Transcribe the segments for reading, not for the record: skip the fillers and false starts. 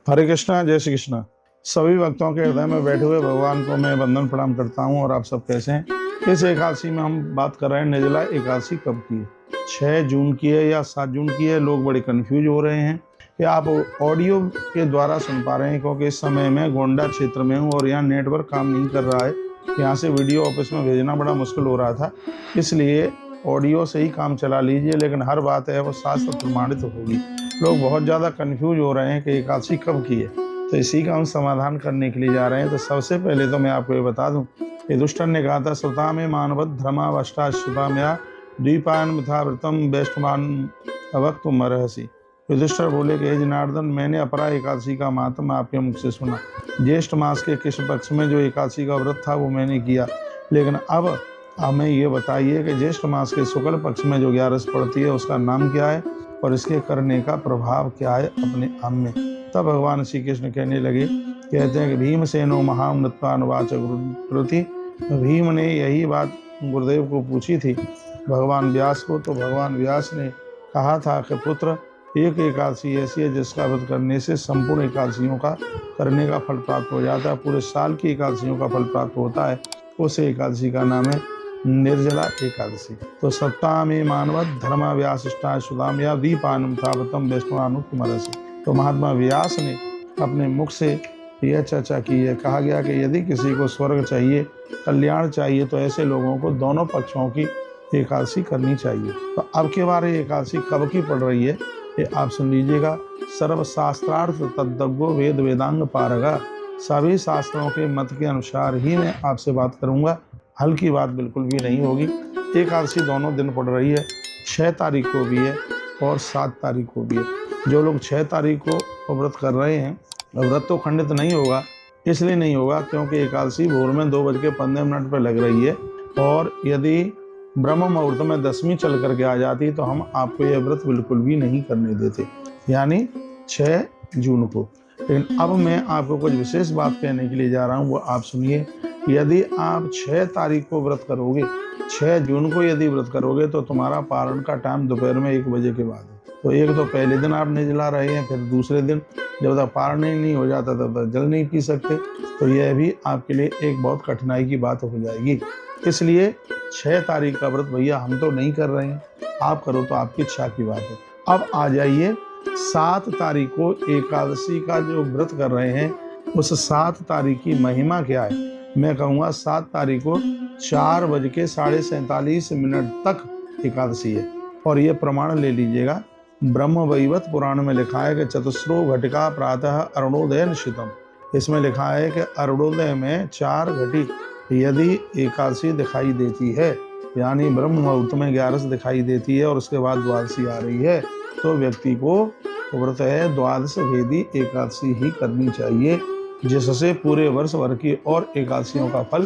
हरे कृष्णा, जय श्री कृष्णा। सभी भक्तों के हृदय में बैठे हुए भगवान को मैं वंदन प्रणाम करता हूं। और आप सब कैसे हैं? इस एकादशी में हम बात कर रहे हैं निर्जला एकादशी कब की है। 6 जून की है या 7 जून की है। लोग बड़े कंफ्यूज हो रहे हैं कि आप ऑडियो के द्वारा सुन पा रहे हैं, क्योंकि इस समय में गोंडा क्षेत्र में हूँ और यहाँ नेटवर्क काम नहीं कर रहा है। यहाँ से वीडियो ऑफिस में भेजना बड़ा मुश्किल हो रहा था, इसलिए ऑडियो से ही काम चला लीजिए। लेकिन हर बात है वो शास्त्र प्रमाणित होगी। लोग बहुत ज़्यादा कंफ्यूज हो रहे हैं कि एकादशी कब की है, तो इसी का हम समाधान करने के लिए जा रहे हैं। तो सबसे पहले तो मैं आपको ये बता दूं कि दुष्टन ने कहा था श्रुता में मानवत धर्मावष्टाश्रुता में द्वीपान मिथा व्रतम वैष्णवान अवक्त मरहसी। युधिष्ठिर बोले कि हे जनार्दन, मैंने अपरा एकादशी का महात्म आपके मुख से सुना। ज्येष्ठ मास के कृष्ण पक्ष में जो एकादशी का व्रत था वो मैंने किया, लेकिन अब हमें ये बताइए कि ज्येष्ठ मास के शुक्ल पक्ष में जो 11 पड़ती है उसका नाम क्या है और इसके करने का प्रभाव क्या है अपने आप में। तब भगवान श्री कृष्ण कहने लगे, कहते हैं कि भीमसेनो महामृत्वानुवाच गुरुति। भीम ने यही बात गुरुदेव को पूछी थी भगवान व्यास को। तो भगवान व्यास ने कहा था कि पुत्र, एक एकादशी ऐसी है जिसका व्रत करने से संपूर्ण एकादशियों का करने का फल प्राप्त हो जाता है, पूरे साल की एकादशियों का फल प्राप्त होता है। उस एकादशी का नाम है निर्जला एकादशी। तो सप्ताह में मानवत धर्मा व्यासिष्ठा सुदाम या दीपानम थावतम वैष्णवानुक्मरसी। तो महात्मा व्यास ने अपने मुख से यह चर्चा की है। कहा गया कि यदि किसी को स्वर्ग चाहिए, कल्याण चाहिए, तो ऐसे लोगों को दोनों पक्षों की एकादशी करनी चाहिए। तो अब के बारे एकादशी कब की पड़ रही है ये आप सुन लीजिएगा। सर्वशास्त्रार्थ तद्दग्गो वेद वेदांग पारगा। सभी शास्त्रों के मत के अनुसार ही मैं आपसे बात करूंगा, हल्की बात बिल्कुल भी नहीं होगी। एकादशी दोनों दिन पड़ रही है, 6 तारीख को भी है और 7 तारीख को भी है। जो लोग 6 तारीख को व्रत कर रहे हैं, व्रत तो खंडित नहीं होगा, इसलिए नहीं होगा क्योंकि एकादशी भोर में 2:15 पर लग रही है। और यदि ब्रह्म मुहूर्त में 10वीं चल करके आ जाती तो हम आपको यह व्रत बिल्कुल भी नहीं करने देते, यानी 6 जून को। लेकिन अब मैं आपको कुछ विशेष बात कहने के लिए जा रहा हूँ, वो आप सुनिए। यदि आप 6 तारीख को व्रत करोगे, 6 जून को यदि व्रत करोगे, तो तुम्हारा पारण का टाइम दोपहर में 1 बजे के बाद है। तो एक तो पहले दिन आप निर्जला रहे हैं, फिर दूसरे दिन जब तक पारण नहीं हो जाता तब तक जल नहीं पी सकते। तो यह भी आपके लिए एक बहुत कठिनाई की बात हो जाएगी। इसलिए 6 तारीख का व्रत भैया हम तो नहीं कर रहे हैं, आप करो तो आपकी इच्छा की बात है। अब आ जाइए 7 तारीख को एकादशी का जो व्रत कर रहे हैं, उस 7 तारीख की महिमा क्या है। मैं कहूँगा 7 तारीख को 4:47 तक एकादशी है। और ये प्रमाण ले लीजिएगा, ब्रह्म वैवत पुराण में लिखा है कि चतुस्रो घटिका प्रातः अरुणोदय निश्चितम। इसमें लिखा है कि अरुणोदय में 4 घटी यदि एकादशी दिखाई देती है, यानी ब्रह्म मुहूर्त में 11 दिखाई देती है और उसके बाद द्वादशी आ रही है, तो व्यक्ति को व्रत है द्वादश भेदी एकादशी ही करनी चाहिए, जिससे पूरे वर्ष भर की और एकादशियों का फल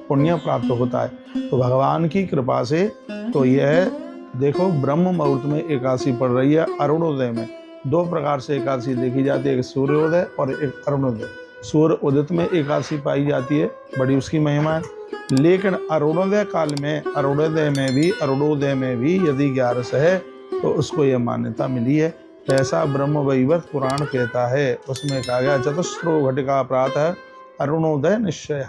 पुण्य प्राप्त होता है। तो भगवान की कृपा से तो यह देखो, ब्रह्म मुहूर्त में एकादशी पड़ रही है। अरुणोदय में 2 प्रकार से एकादशी देखी जाती है, एक सूर्योदय और एक अरुणोदय। सूर्य उदित में एकादशी पाई जाती है, बड़ी उसकी महिमा है। लेकिन अरुणोदय काल में, अरुणोदय में भी यदि 11 है तो उसको यह मान्यता मिली है। ऐसा ब्रह्म वैवत पुराण कहता है। उसमें कहा गया चतुस्रो घटिका प्रातः अरुणोदय निश्चय।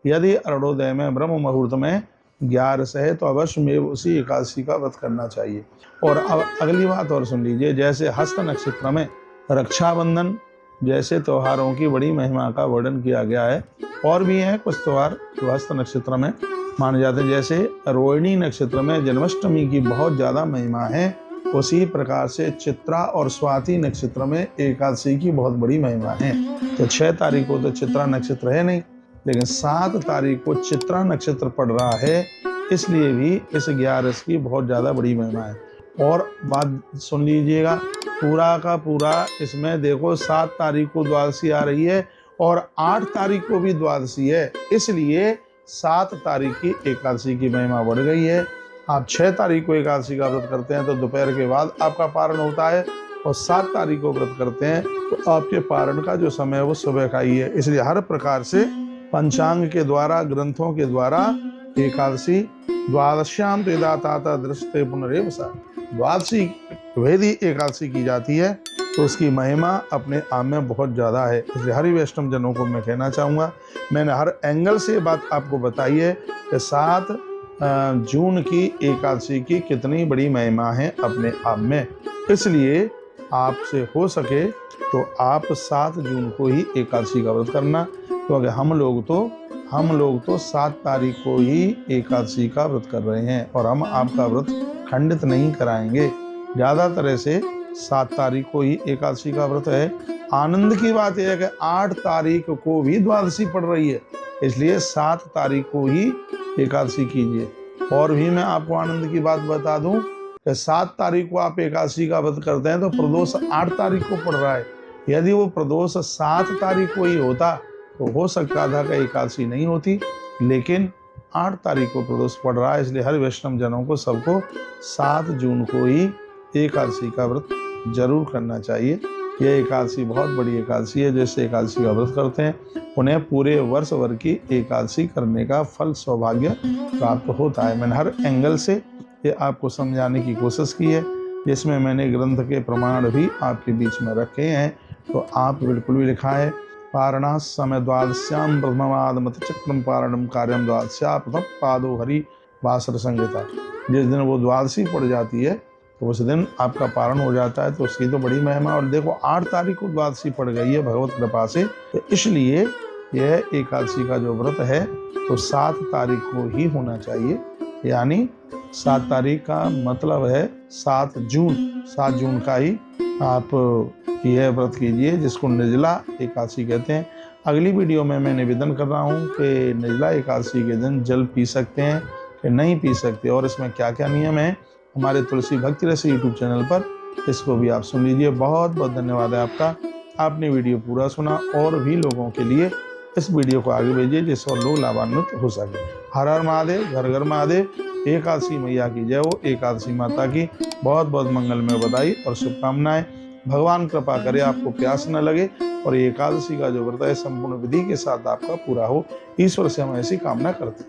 यदि अरुणोदय में ब्रह्म मुहूर्त में 11 है तो अवश्य में उसी एकादशी का व्रत करना चाहिए। और अब अगली बात और सुन लीजिए। जैसे हस्त नक्षत्र में रक्षाबंधन जैसे त्योहारों की बड़ी महिमा का वर्णन किया गया है, और भी हैं कुछ त्योहार जो हस्त नक्षत्र में माने जाते हैं। जैसे रोहिणी नक्षत्र में जन्माष्टमी की बहुत ज़्यादा महिमा है, उसी प्रकार से चित्रा और स्वाति नक्षत्र में एकादशी की बहुत बड़ी महिमा है। तो 6 तारीख को तो चित्रा नक्षत्र है नहीं, लेकिन 7 तारीख को चित्रा नक्षत्र पड़ रहा है, इसलिए भी इस 11 की बहुत ज़्यादा बड़ी महिमा है। और बात सुन लीजिएगा, पूरा का पूरा इसमें देखो 7 तारीख को द्वादशी आ रही है और 8 तारीख को भी द्वादशी है, इसलिए 7 तारीख की एकादशी की महिमा बढ़ गई है। आप 6 तारीख को एकादशी का व्रत करते हैं तो दोपहर के बाद आपका पारण होता है, और 7 तारीख को व्रत करते हैं तो आपके पारण का जो समय है वो सुबह का ही है। इसलिए हर प्रकार से पंचांग के द्वारा, ग्रंथों के द्वारा एकादशी द्वादश्याम तेदाता दृष्टे पुनरेव सा, द्वादशी भेदी एकादशी की जाती है। तो उसकी महिमा अपने आप में बहुत ज़्यादा है। इसलिए हरि वैष्णव जनों को मैं कहना चाहूँगा, मैंने हर एंगल से बात आपको बताई है कि 7 जून की एकादशी की कितनी बड़ी महिमा है अपने आप में। इसलिए आपसे हो सके तो आप 7 जून को ही एकादशी का व्रत करना, क्योंकि हम लोग तो 7 तारीख को ही एकादशी का व्रत कर रहे हैं और हम आपका व्रत खंडित नहीं कराएंगे। ज़्यादातर ऐसे 7 तारीख को ही एकादशी का व्रत है। आनंद की बात यह है कि 8 तारीख को भी द्वादशी पड़ रही है, इसलिए 7 तारीख को ही एकादशी कीजिए। और भी मैं आपको आनंद की बात बता दूं कि 7 तारीख को आप एकादशी का व्रत करते हैं तो प्रदोष 8 तारीख को पड़ रहा है। यदि वो प्रदोष 7 तारीख को ही होता तो हो सकता था कि एकादशी नहीं होती, लेकिन 8 तारीख को प्रदोष पड़ रहा है। इसलिए हर वैष्णव जनों को सबको 7 जून को ही एकादशी का व्रत जरूर करना चाहिए। यह एकादशी बहुत बड़ी एकादशी है। जैसे एकादशी का व्रत करते हैं उन्हें पूरे वर्ष भर की एकादशी करने का फल सौभाग्य प्राप्त होता है। मैंने हर एंगल से ये आपको समझाने की कोशिश की है, जिसमें मैंने ग्रंथ के प्रमाण भी आपके बीच में रखे हैं। तो आप बिल्कुल भी लिखा है पारणा समय द्वादश्याम प्रथमाद मत चक्रम पारणम कार्यम द्वादश्या प्रथम पादो हरि वासर संहिता। जिस दिन वो द्वादशी पड़ जाती है तो उस दिन आपका पारण हो जाता है, तो उसकी तो बड़ी महिमा। और देखो 8 तारीख को द्वादशी पड़ गई है भगवत कृपा से, तो इसलिए यह एकादशी का जो व्रत है तो 7 तारीख को ही होना चाहिए। यानी 7 तारीख का मतलब है 7 जून का ही आप यह व्रत कीजिए, जिसको निर्जला एकादशी कहते हैं। अगली वीडियो में मैं निवेदन कर रहा हूँ कि निर्जला एकादशी के दिन जल पी सकते हैं कि नहीं पी सकते और इसमें क्या क्या नियम है, हमारे तुलसी भक्ति रस यूट्यूब चैनल पर इसको भी आप सुन लीजिए। बहुत बहुत धन्यवाद है आपका, आपने वीडियो पूरा सुना। और भी लोगों के लिए इस वीडियो को आगे भेजिए जिससे और लोग लाभान्वित हो सके। हर हर महादेव, घर घर महादेव। एकादशी मैया की जय हो। एकादशी माता की बहुत बहुत मंगलमय बधाई और शुभकामनाएं। भगवान कृपा करे आपको प्यास न लगे और एकादशी का जो व्रत है संपूर्ण विधि के साथ आपका पूरा हो। ईश्वर से हम ऐसी कामना करते हैं।